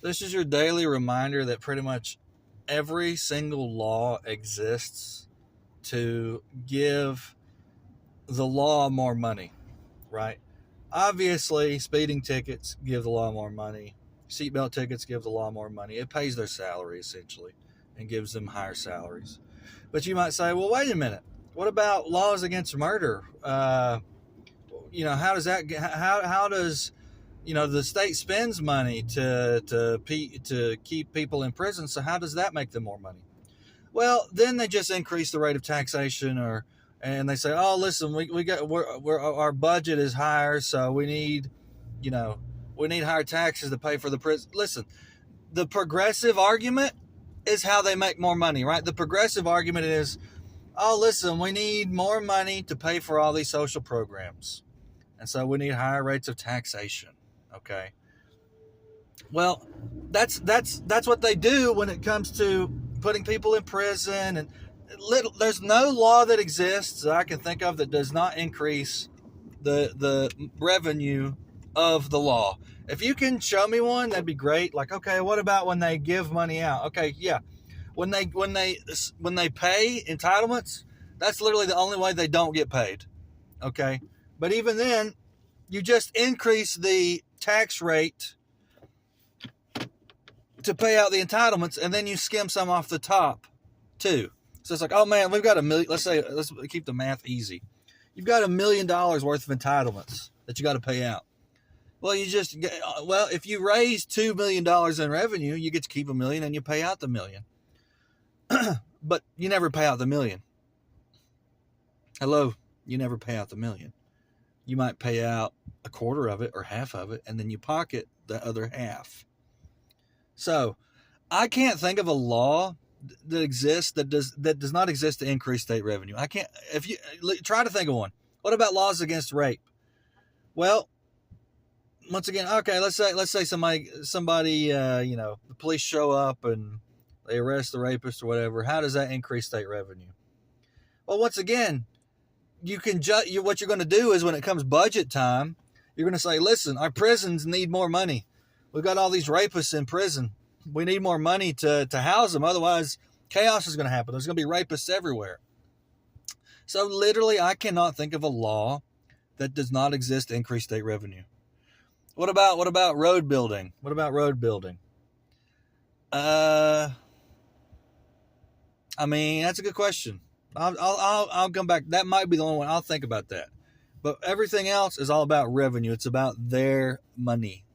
This is your daily reminder that pretty much every single law exists to give the law more money, right? Obviously, speeding tickets give the law more money. Seatbelt tickets give the law more money. It pays their salary essentially and gives them higher salaries. But you might say, well, wait a minute. What about laws against murder? How does that? How does the state spends money to keep people in prison? So how does that make them more money? Well, then they just increase the rate of taxation, and they say, oh, listen, our budget is higher, so you know, we need higher taxes to pay for the prison. Listen, the progressive argument is how they make more money, right? The progressive argument is, oh, listen, we need more money to pay for all these social programs, and so we need higher rates of taxation. Okay. Well, that's what they do when it comes to putting people in prison. And there's no law that exists that I can think of that does not increase the revenue of the law. If you can show me one, that'd be great. Like, okay, what about when they give money out? Okay, yeah, when they pay entitlements, that's literally the only way they don't get paid. Okay, but even then, you just increase the tax rate to pay out the entitlements, and then you skim some off the top too. So it's like, oh man, we've got $1 million. Let's keep the math easy. You've got $1 million worth of entitlements that you got to pay out. Well, if you raise $2 million in revenue, you get to keep $1 million and you pay out the $1 million. But you never pay out the $1 million. Hello, you never pay out the $1 million. You might pay out a quarter of it or half of it, and then you pocket the other half. So I can't think of a law that exists that does not exist to increase state revenue. I can't. If you try to think of one. What about laws against rape? Well, once again, okay, let's say somebody the police show up and they arrest the rapist or whatever. How does that increase state revenue? Well, once again, what you're going to do is when it comes budget time, you're going to say, listen, our prisons need more money. We've got all these rapists in prison. We need more money to house them. Otherwise, chaos is going to happen. There's going to be rapists everywhere. So literally, I cannot think of a law that does not exist to increase state revenue. What about road building? What about road building? I mean, that's a good question. I'll come back. That might be the only one. I'll think about that. But everything else is all about revenue. It's about their money.